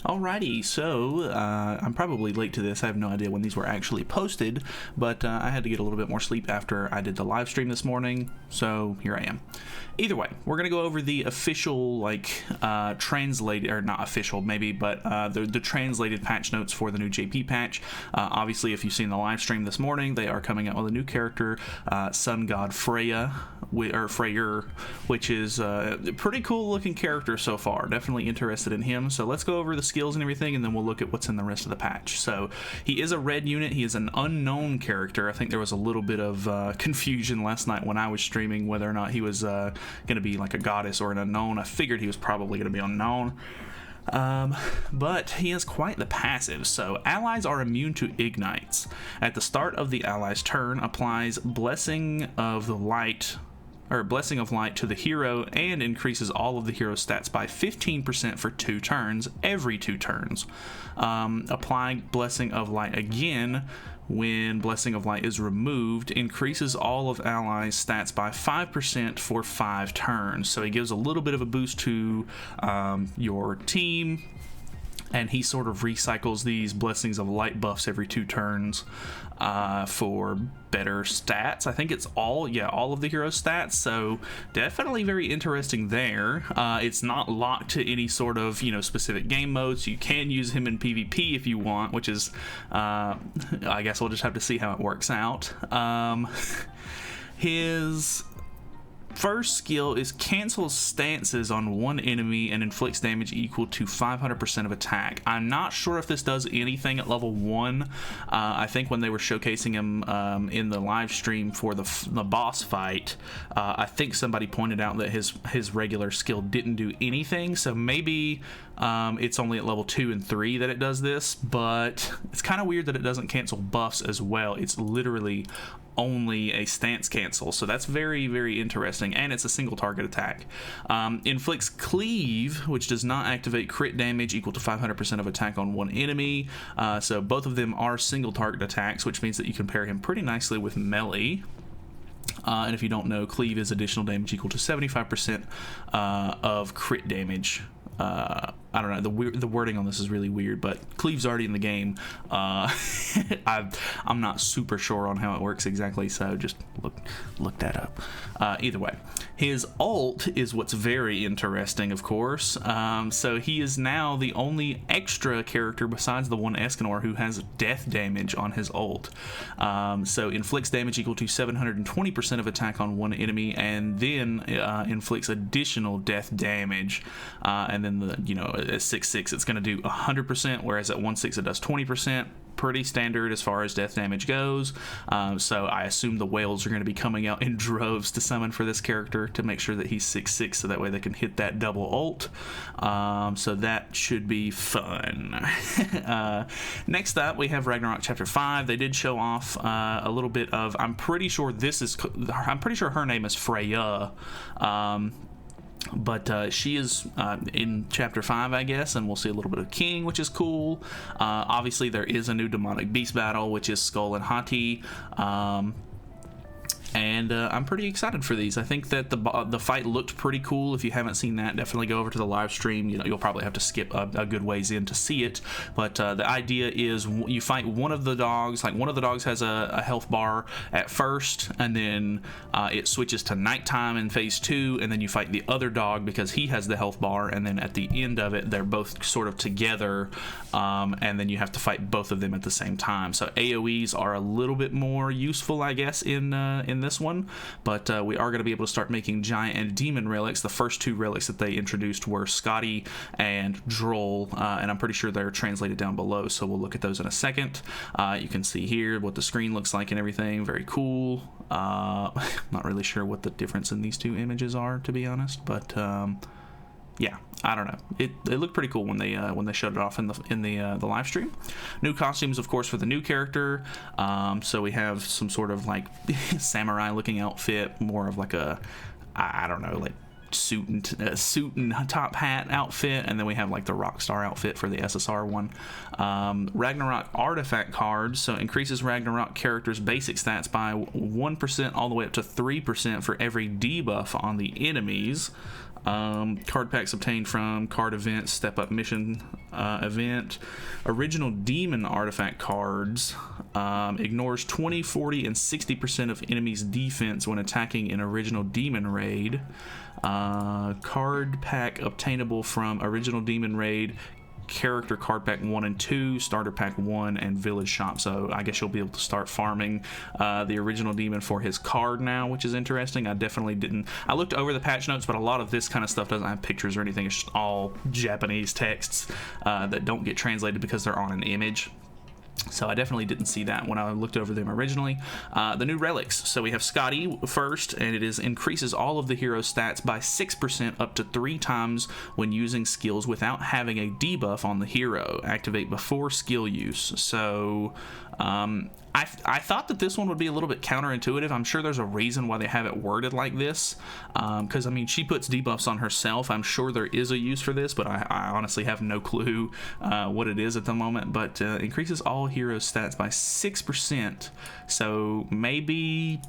Alrighty, so I'm probably late to this. I have no idea when these were actually posted, but I had to get a little bit more sleep after I did the live stream this morning, so here I am. Either way, we're going to go over the official, translated, or not official maybe, but the translated patch notes for the new JP patch. Obviously, if you've seen the live stream this morning, they are coming out with a new character, Sun God Freyr, which is a pretty cool looking character so far. Definitely interested in him, so let's go over the skills and everything, and then we'll look at what's in the rest of the patch. So he is a red unit. He is an unknown character. I think there was a little bit of confusion last night when I was streaming whether or not he was going to be like a goddess or an unknown. I figured he was probably going to be unknown. But he has quite the passive. So allies are immune to ignites. At the start of the ally's turn, applies Blessing of Light to the hero and increases all of the hero's stats by 15% for 2 turns, every 2 turns. Applying Blessing of Light again when Blessing of Light is removed, increases all of allies' stats by 5% for 5 turns. So he gives a little bit of a boost to your team, and he sort of recycles these Blessings of Light buffs every 2 turns for better stats. I think it's all of the hero stats, so definitely very interesting there. It's not locked to any sort of specific game modes. You can use him in PvP if you want, which is I guess we'll just have to see how it works out. His first skill is cancels stances on one enemy and inflicts damage equal to 500% of attack. I'm not sure if this does anything at level 1. I think when they were showcasing him in the live stream for the boss fight, I think somebody pointed out that his regular skill didn't do anything, so maybe it's only at level 2 and 3 that it does this, but it's kind of weird that it doesn't cancel buffs as well. It's literally only a stance cancel, so that's very, very interesting, and it's a single target attack. Inflicts Cleave, which does not activate crit damage equal to 500% of attack on one enemy, so both of them are single target attacks, which means that you can pair him pretty nicely with melee. And if you don't know, Cleave is additional damage equal to 75% of crit damage. I don't know, the wording on this is really weird, but Cleave's already in the game. I'm not super sure on how it works exactly, so just look that up. Either way, his ult is what's very interesting, of course. So he is now the only extra character besides the one Escanor who has death damage on his ult. So inflicts damage equal to 720% of attack on one enemy, and then inflicts additional death damage, and then at 6/6 it's going to do 100%, whereas at 1/6 it does 20%. Pretty standard as far as death damage goes. So I assume the whales are going to be coming out in droves to summon for this character to make sure that he's 6/6, so that way they can hit that double ult. So that should be fun. Next up, we have Ragnarok Chapter 5. They did show off a little bit of, I'm pretty sure her name is Freyr. But she is in Chapter 5, I guess, and we'll see a little bit of King, which is cool. Obviously, there is a new demonic beast battle, which is Skull and Hati. And I'm pretty excited for these. I think that the fight looked pretty cool. If you haven't seen that, definitely go over to the live stream. You'll probably have to skip a good ways in to see it. But the idea is you fight one of the dogs. Like, one of the dogs has a health bar at first, and then it switches to nighttime in phase 2, and then you fight the other dog because he has the health bar, and then at the end of it, they're both sort of together, and then you have to fight both of them at the same time. So AoEs are a little bit more useful, I guess, in this one, but we are going to be able to start making giant and demon relics. The first 2 relics that they introduced were Scotty and Droll, and I'm pretty sure they're translated down below, so we'll look at those in a second. You can see here what the screen looks like and everything. Very cool. Not really sure what the difference in these 2 images are, to be honest, but yeah, I don't know. It looked pretty cool when they showed it off in the live stream. New costumes, of course, for the new character. So we have some sort of like samurai looking outfit, more of like a, I don't know, like suit and top hat outfit, and then we have like the Rockstar outfit for the SSR one. Ragnarok artifact cards, so increases Ragnarok characters' basic stats by 1% all the way up to 3% for every debuff on the enemies. Card packs obtained from card events, step up mission event. Original demon artifact cards ignores 20, 40, and 60% of enemies' defense when attacking an original demon raid. Card pack obtainable from original demon raid, character card pack 1 and 2, starter pack 1, and village shop. So I guess you'll be able to start farming the original demon for his card now, which is interesting. I definitely didn't, I looked over the patch notes, but a lot of this kind of stuff doesn't have pictures or anything. It's just all Japanese texts that don't get translated because they're on an image. So I definitely didn't see that when I looked over them originally. The new relics. So we have Scotty first, and it increases all of the hero's stats by 6% up to 3 times when using skills without having a debuff on the hero. Activate before skill use. So I thought that this one would be a little bit counterintuitive. I'm sure there's a reason why they have it worded like this, because I mean, she puts debuffs on herself. I'm sure there is a use for this, but I honestly have no clue what it is at the moment. But increases all heroes stats by 6%, so maybe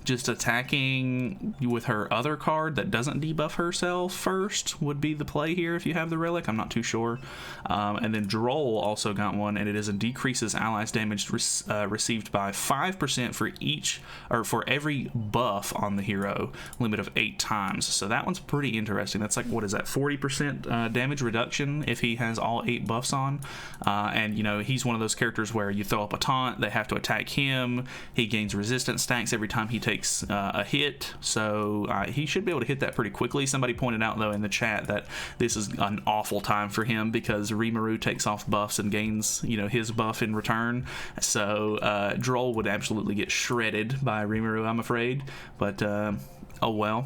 just attacking with her other card that doesn't debuff herself first would be the play here if you have the relic. I'm not too sure. And then Droll also got one, and it is a decreases allies damage received by 5% for each, or for every buff on the hero, limit of 8 times. So that one's pretty interesting. That's like, what is that, 40% damage reduction if he has all 8 buffs on. And you know, he's one of those characters where you throw up a taunt, they have to attack him, he gains resistance stacks every time he takes a hit, so he should be able to hit that pretty quickly. Somebody pointed out though in the chat that this is an awful time for him because Rimuru takes off buffs and gains, you know, his buff in return. So Droll would absolutely get shredded by Rimuru, I'm afraid, but oh well.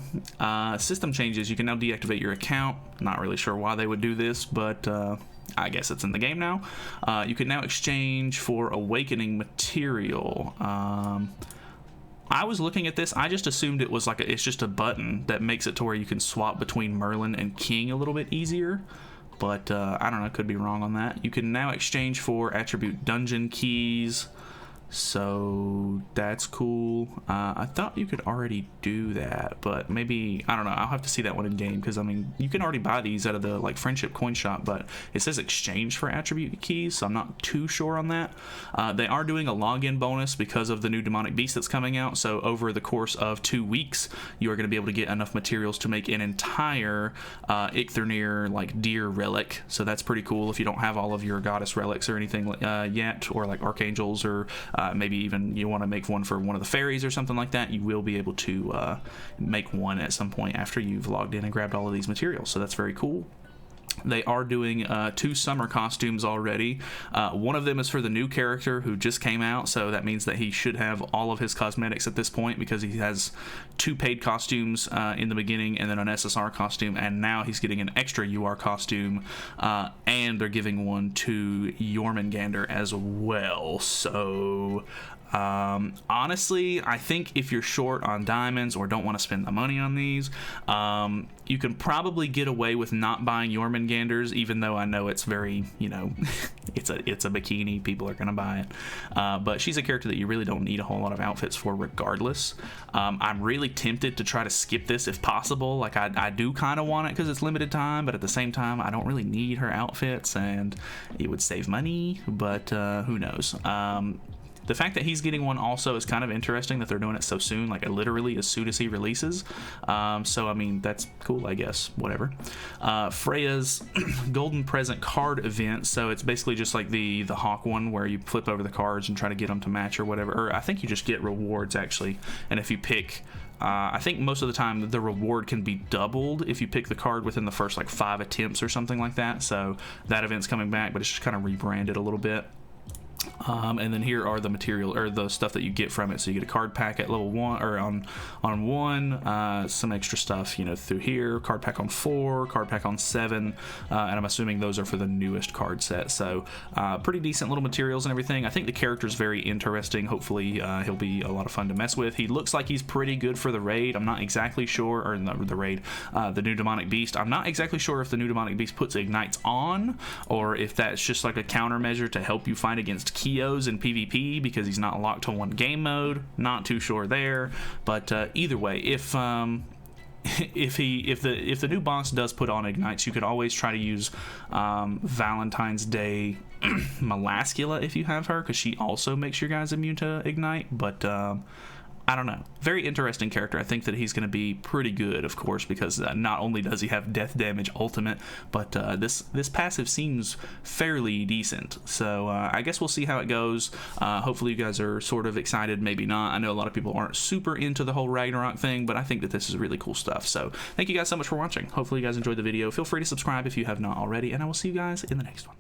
System changes. You can now deactivate your account. Not really sure why they would do this, but I guess it's in the game now. You can now exchange for awakening material. I was looking at this, I just assumed it was like it's just a button that makes it to where you can swap between Merlin and King a little bit easier, but I don't know, could be wrong on that. You can now exchange for attribute dungeon keys, so that's cool. I thought you could already do that, but maybe, I don't know, I'll have to see that one in game, because I mean, you can already buy these out of the like friendship coin shop, but it says exchange for attribute keys, so I'm not too sure on that. They are doing a login bonus because of the new demonic beast that's coming out, so over the course of 2 weeks you are going to be able to get enough materials to make an entire Ichthyr like deer relic, so that's pretty cool if you don't have all of your goddess relics or anything yet, or like archangels, or maybe even you want to make one for one of the fairies or something like that. You will be able to make one at some point after you've logged in and grabbed all of these materials, so that's very cool. They are doing 2 summer costumes already. One of them is for the new character who just came out, so that means that he should have all of his cosmetics at this point, because he has 2 paid costumes in the beginning and then an SSR costume, and now he's getting an extra UR costume, and they're giving one to Jormungandr as well. So honestly, I think if you're short on diamonds or don't want to spend the money on these, you can probably get away with not buying Jormungandr's, even though I know it's very, you know, it's a bikini, people are gonna buy it, but she's a character that you really don't need a whole lot of outfits for regardless. I'm really tempted to try to skip this if possible. Like I do kind of want it because it's limited time, but at the same time I don't really need her outfits and it would save money, but who knows. The fact that he's getting one also is kind of interesting, that they're doing it so soon, like literally as soon as he releases. So I mean, that's cool, I guess, whatever. Freya's golden present card event, so it's basically just like the Hawk one where you flip over the cards and try to get them to match or whatever, or I think you just get rewards actually, and if you pick I think most of the time the reward can be doubled if you pick the card within the first like 5 attempts or something like that. So that event's coming back, but it's just kind of rebranded a little bit. And then here are the material, or the stuff that you get from it. So you get a card pack at level 1, or on 1, some extra stuff, you know, through here, card pack on 4, card pack on 7, and I'm assuming those are for the newest card set. So pretty decent little materials and everything. I think the character's very interesting. Hopefully he'll be a lot of fun to mess with. He looks like he's pretty good for the raid. I'm not exactly sure, or the raid, the new demonic beast. I'm not exactly sure if the new demonic beast puts ignites on, or if that's just like a countermeasure to help you fight against Kios in PvP, because he's not locked to one game mode. Not too sure there, but either way, if if the new boss does put on ignites, you could always try to use Valentine's Day Malascula if you have her, because she also makes your guys immune to ignite. But I don't know. Very interesting character. I think that he's going to be pretty good, of course, because not only does he have death damage ultimate, but this passive seems fairly decent. So I guess we'll see how it goes. Hopefully you guys are sort of excited, maybe not. I know a lot of people aren't super into the whole Ragnarok thing, but I think that this is really cool stuff. So thank you guys so much for watching. Hopefully you guys enjoyed the video. Feel free to subscribe if you have not already, and I will see you guys in the next one.